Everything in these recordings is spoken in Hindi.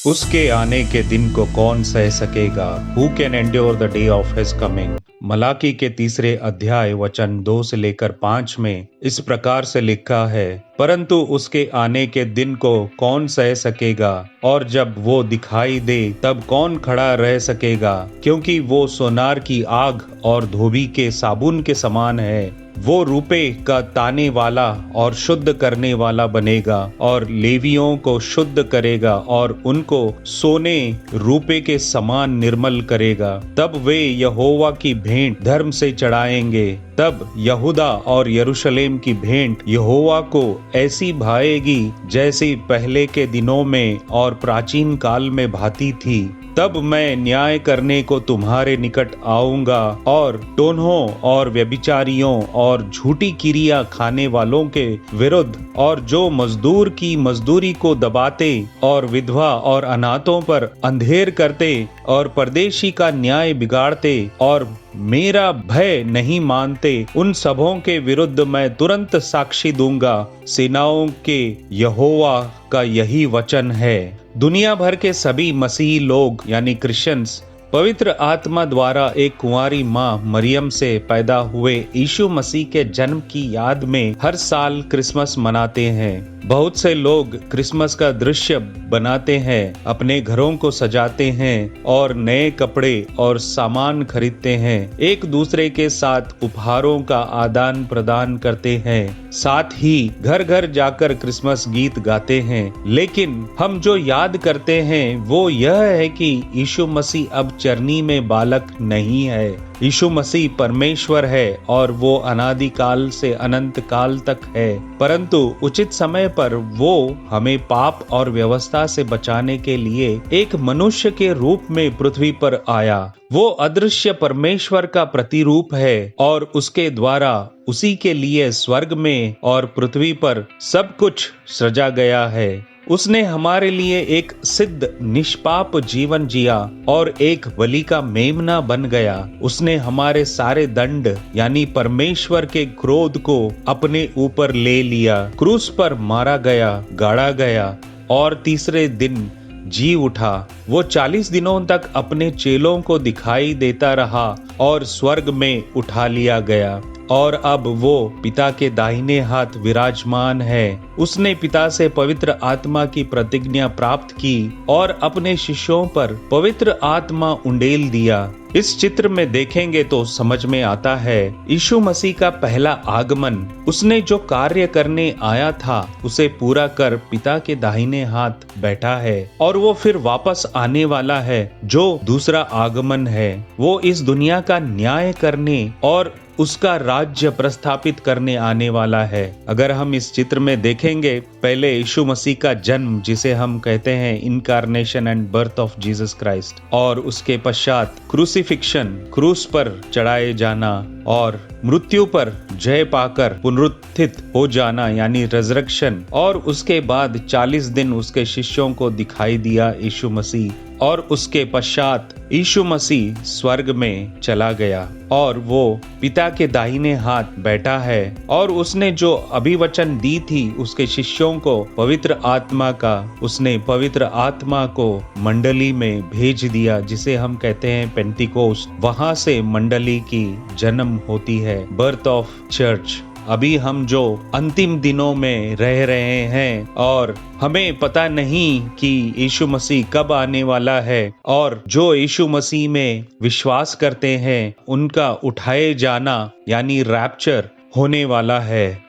उसके आने के दिन को कौन सह सकेगा? Who can endure the day of his coming? Malachi के तीसरे अध्याय वचन 2 से लेकर 5 में इस प्रकार से लिखा है, परंतु उसके आने के दिन को कौन सह सकेगा, और जब वो दिखाई दे तब कौन खड़ा रह सकेगा? क्योंकि वो सोनार की आग और धोबी के साबुन के समान है। वो रूपे का ताने वाला और शुद्ध करने वाला बनेगा और लेवियों को शुद्ध करेगा और उनको सोने रूपे के समान निर्मल करेगा। तब वे यहोवा की भेंट धर्म से चढ़ाएंगे। तब यहूदा और यरूशलेम की भेंट यहोवा को ऐसी भाएगी जैसी पहले के दिनों में और प्राचीन काल में भाती थी। तब मैं न्याय करने को तुम्हारे निकट आऊंगा और टोन्हों और व्यभिचारियों और झूठी किरिया खाने वालों के विरुद्ध, और जो मजदूर की मजदूरी को दबाते और विधवा और अनाथों पर अंधेर करते और परदेशी का न्याय बिगाड़ते और मेरा भय नहीं मानते, उन सबों के विरुद्ध मैं तुरंत साक्षी दूंगा। सेनाओं के यहोवा का यही वचन है। दुनिया भर के सभी मसीही लोग यानी क्रिश्चियंस पवित्र आत्मा द्वारा एक कुंवारी माँ मरियम से पैदा हुए यीशु मसीह के जन्म की याद में हर साल क्रिसमस मनाते हैं। बहुत से लोग क्रिसमस का दृश्य बनाते हैं, अपने घरों को सजाते हैं और नए कपड़े और सामान खरीदते हैं। एक दूसरे के साथ उपहारों का आदान प्रदान करते हैं, साथ ही घर घर जाकर क्रिसमस गीत गाते हैं। लेकिन हम जो याद करते हैं वो यह है कि यीशु मसीह अब चरनी में बालक नहीं है। यीशु मसीह परमेश्वर है और वो अनादि काल से अनंत काल तक है, परंतु उचित समय पर वो हमें पाप और व्यवस्था से बचाने के लिए एक मनुष्य के रूप में पृथ्वी पर आया। वो अदृश्य परमेश्वर का प्रतिरूप है और उसके द्वारा उसी के लिए स्वर्ग में और पृथ्वी पर सब कुछ सृजा गया है। उसने हमारे लिए एक सिद्ध निष्पाप जीवन जिया और एक बलि का मेमना बन गया। उसने हमारे सारे दंड यानी परमेश्वर के क्रोध को अपने ऊपर ले लिया, क्रूस पर मारा गया, गाड़ा गया और तीसरे दिन जी उठा। वो 40 दिनों तक अपने चेलों को दिखाई देता रहा और स्वर्ग में उठा लिया गया और अब वो पिता के दाहिने हाथ विराजमान है। उसने पिता से पवित्र आत्मा की प्रतिज्ञा प्राप्त की और अपने शिष्यों पर पवित्र आत्मा उंडेल दिया। इस चित्र में देखेंगे तो समझ में आता है यीशु मसीह का पहला आगमन, उसने जो कार्य करने आया था उसे पूरा कर पिता के दाहिने हाथ बैठा है और वो फिर वापस आने वाला है। जो दूसरा आगमन है वो इस दुनिया का न्याय करने और उसका राज्य प्रस्थापित करने आने वाला है। अगर हम इस चित्र में देखेंगे, पहले यीशु मसीह का जन्म जिसे हम कहते हैं incarnation and birth of Jesus Christ, और उसके पश्चात क्रूसिफिक्शन, क्रूस पर चढ़ाए जाना और मृत्यु पर जय पाकर पुनरुत्थित हो जाना यानी रेजरेक्शन, और उसके बाद 40 दिन उसके शिष्यों को दिखाई दिया यीशु मसीह, और उसके पश्चात यीशु मसीह स्वर्ग में चला गया और वो पिता के दाहिने हाथ बैठा है। और उसने जो अभिवचन दी थी उसके शिष्यों को पवित्र आत्मा का, उसने पवित्र आत्मा को मंडली में भेज दिया जिसे हम कहते हैं पेंटिकोस्ट। वहां से मंडली की जन्म होती है, बर्थ ऑफ चर्च। अभी हम जो अंतिम दिनों में रह रहे हैं और हमें पता नहीं कि यीशु मसीह कब आने वाला है, और जो यीशु मसीह में विश्वास करते हैं उनका उठाए जाना यानी रैप्चर होने वाला है।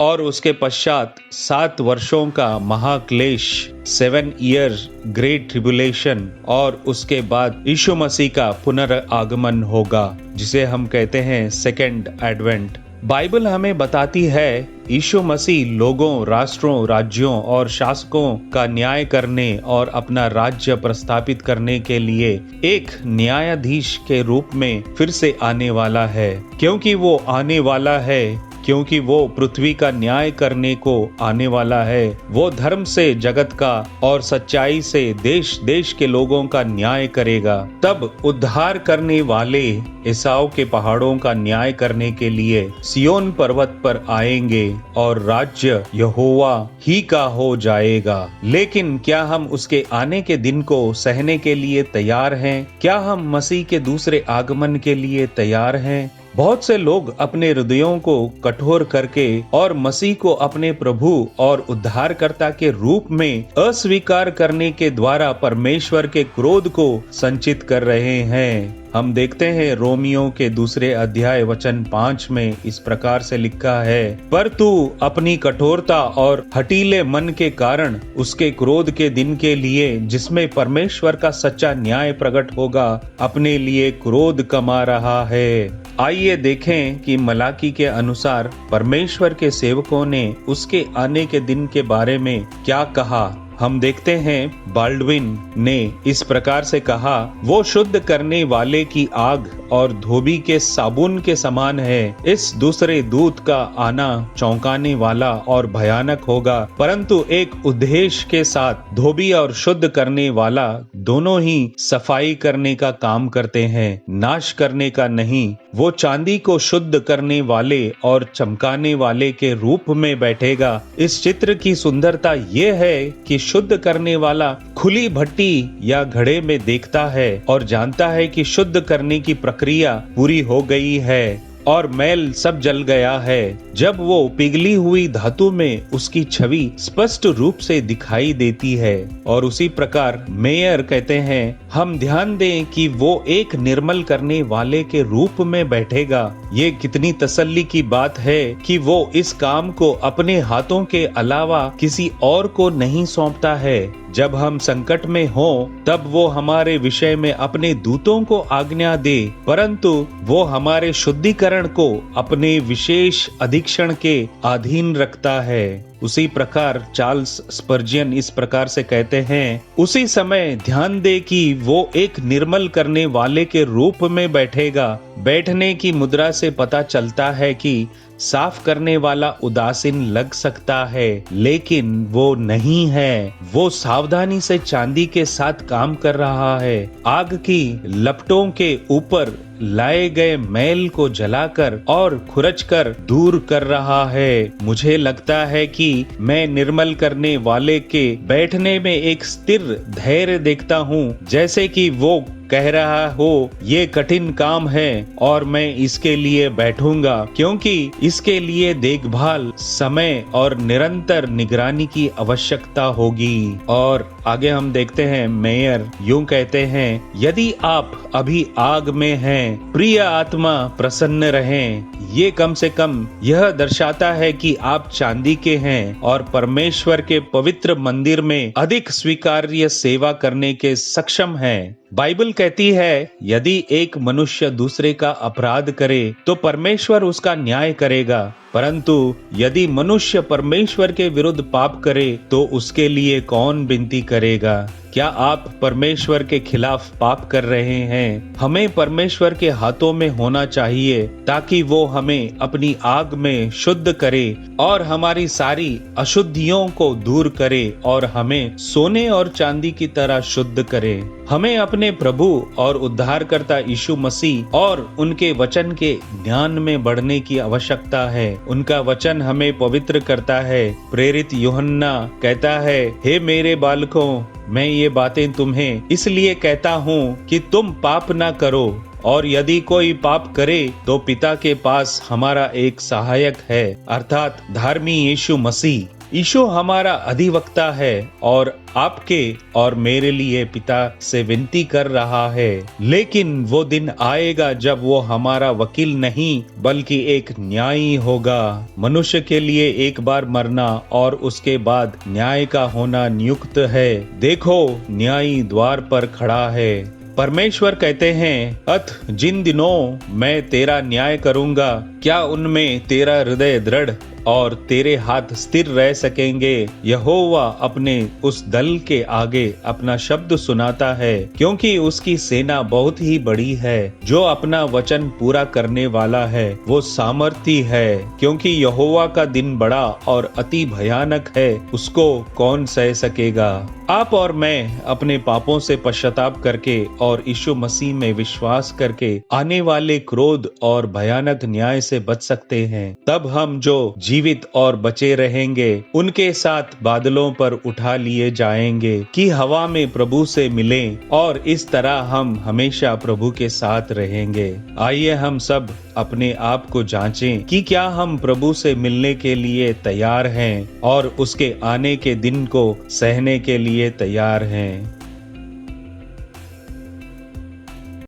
और उसके पश्चात 7 वर्षों का महाक्लेश, 7 ईयर्स ग्रेट ट्रिब्युलेशन, और उसके बाद यीशु मसीह का पुनरागमन होगा जिसे हम कहते हैं सेकंड एडवेंट। बाइबल हमें बताती है यीशु मसीह लोगों, राष्ट्रों, राज्यों और शासकों का न्याय करने और अपना राज्य प्रस्थापित करने के लिए एक न्यायाधीश के रूप में फिर से आने वाला है। क्योंकि वो आने वाला है, क्योंकि वो पृथ्वी का न्याय करने को आने वाला है। वो धर्म से जगत का और सच्चाई से देश देश के लोगों का न्याय करेगा। तब उद्धार करने वाले एसाव के पहाड़ों का न्याय करने के लिए सियोन पर्वत पर आएंगे और राज्य यहोवा ही का हो जाएगा। लेकिन क्या हम उसके आने के दिन को सहने के लिए तैयार हैं? क्या हम मसीह के दूसरे आगमन के लिए तैयार हैं? बहुत से लोग अपने हृदयों को कठोर करके और मसीह को अपने प्रभु और उद्धारकर्ता के रूप में अस्वीकार करने के द्वारा परमेश्वर के क्रोध को संचित कर रहे हैं। हम देखते हैं रोमियो के 2 अध्याय वचन 5 में इस प्रकार से लिखा है, पर तू अपनी कठोरता और हठीले मन के कारण उसके क्रोध के दिन के लिए जिसमें परमेश्वर का सच्चा न्याय प्रकट होगा अपने लिए क्रोध कमा रहा है। आइए देखें कि मलाकी के अनुसार परमेश्वर के सेवकों ने उसके आने के दिन के बारे में क्या कहा। हम देखते हैं बाल्डविन ने इस प्रकार से कहा, वो शुद्ध करने वाले की आग और धोबी के साबुन के समान है। इस दूसरे दूत का आना चौंकाने वाला और भयानक होगा, परंतु एक उद्देश्य के साथ धोबी और शुद्ध करने वाला दोनों ही सफाई करने का काम करते हैं, नाश करने का नहीं। वो चांदी को शुद्ध करने वाले और चमकाने वाले के रूप में बैठेगा। इस चित्र की सुंदरता ये है कि शुद्ध करने वाला खुली भट्टी या घड़े में देखता है और जानता है कि शुद्ध करने की प्रक्रिया पूरी हो गई है और मैल सब जल गया है। जब वो पिघली हुई धातु में उसकी छवि स्पष्ट रूप से दिखाई देती है। और उसी प्रकार मेयर कहते हैं, हम ध्यान दें कि वो एक निर्मल करने वाले के रूप में बैठेगा। ये कितनी तसल्ली की बात है कि वो इस काम को अपने हाथों के अलावा किसी और को नहीं सौंपता है। जब हम संकट में हों तब वो हमारे विषय में अपने दूतों को आज्ञा दे, परंतु वो हमारे शुद्धिकरण को अपने विशेष अधीक्षण के अधीन रखता है। उसी प्रकार चार्ल्स स्पर्जियन इस प्रकार से कहते हैं, उसी समय ध्यान दे कि वो एक निर्मल करने वाले के रूप में बैठेगा। बैठने की मुद्रा से पता चलता है कि साफ करने वाला उदासीन लग सकता है, लेकिन वो नहीं है। वो सावधानी से चांदी के साथ काम कर रहा है, आग की लपटों के ऊपर लाए गए मैल को जलाकर और खुरचकर दूर कर रहा है। मुझे लगता है कि मैं निर्मल करने वाले के बैठने में एक स्थिर धैर्य देखता हूँ, जैसे कि वो कह रहा हो, ये कठिन काम है और मैं इसके लिए बैठूंगा, क्योंकि इसके लिए देखभाल, समय और निरंतर निगरानी की आवश्यकता होगी। और आगे हम देखते हैं मेयर यूं कहते हैं, यदि आप अभी आग में हैं, प्रिय आत्मा प्रसन्न रहें। ये कम से कम यह दर्शाता है कि आप चांदी के हैं और परमेश्वर के पवित्र मंदिर में अधिक स्वीकार्य सेवा करने के सक्षम हैं। बाइबल कहती है, यदि एक मनुष्य दूसरे का अपराध करे तो परमेश्वर उसका न्याय करेगा, परंतु यदि मनुष्य परमेश्वर के विरुद्ध पाप करे तो उसके लिए कौन विनती करेगा? क्या आप परमेश्वर के खिलाफ पाप कर रहे हैं? हमें परमेश्वर के हाथों में होना चाहिए ताकि वो हमें अपनी आग में शुद्ध करे और हमारी सारी अशुद्धियों को दूर करे और हमें सोने और चांदी की तरह शुद्ध करे। हमें अपने प्रभु और उद्धारकर्ता यीशु मसीह और उनके वचन के ज्ञान में बढ़ने की आवश्यकता है। उनका वचन हमें पवित्र करता है। प्रेरित यूहन्ना कहता है, हे मेरे बालकों, मैं ये बातें तुम्हें इसलिए कहता हूँ कि तुम पाप ना करो, और यदि कोई पाप करे तो पिता के पास हमारा एक सहायक है, अर्थात धर्मी यीशु मसीह। यीशु हमारा अधिवक्ता है और आपके और मेरे लिए पिता से विनती कर रहा है। लेकिन वो दिन आएगा जब वो हमारा वकील नहीं बल्कि एक न्यायी होगा। मनुष्य के लिए एक बार मरना और उसके बाद न्याय का होना नियुक्त है। देखो, न्यायी द्वार पर खड़ा है। परमेश्वर कहते हैं, अथ जिन दिनों मैं तेरा न्याय करूंगा, क्या उनमें तेरा हृदय दृढ़ और तेरे हाथ स्थिर रह सकेंगे। यहोवा अपने उस दल के आगे अपना शब्द सुनाता है, क्योंकि उसकी सेना बहुत ही बड़ी है। जो अपना वचन पूरा करने वाला है वो सामर्थी है, क्योंकि यहोवा का दिन बड़ा और अति भयानक है, उसको कौन सह सकेगा। आप और मैं अपने पापों से पश्चाताप करके और यीशु मसीह में विश्वास करके आने वाले क्रोध और भयानक न्याय से बच सकते हैं। तब हम जो जीवित और बचे रहेंगे उनके साथ बादलों पर उठा लिए जाएंगे कि हवा में प्रभु से मिलें, और इस तरह हम हमेशा प्रभु के साथ रहेंगे। आइए हम सब अपने आप को जांचें कि क्या हम प्रभु से मिलने के लिए तैयार हैं और उसके आने के दिन को सहने के लिए तैयार हैं।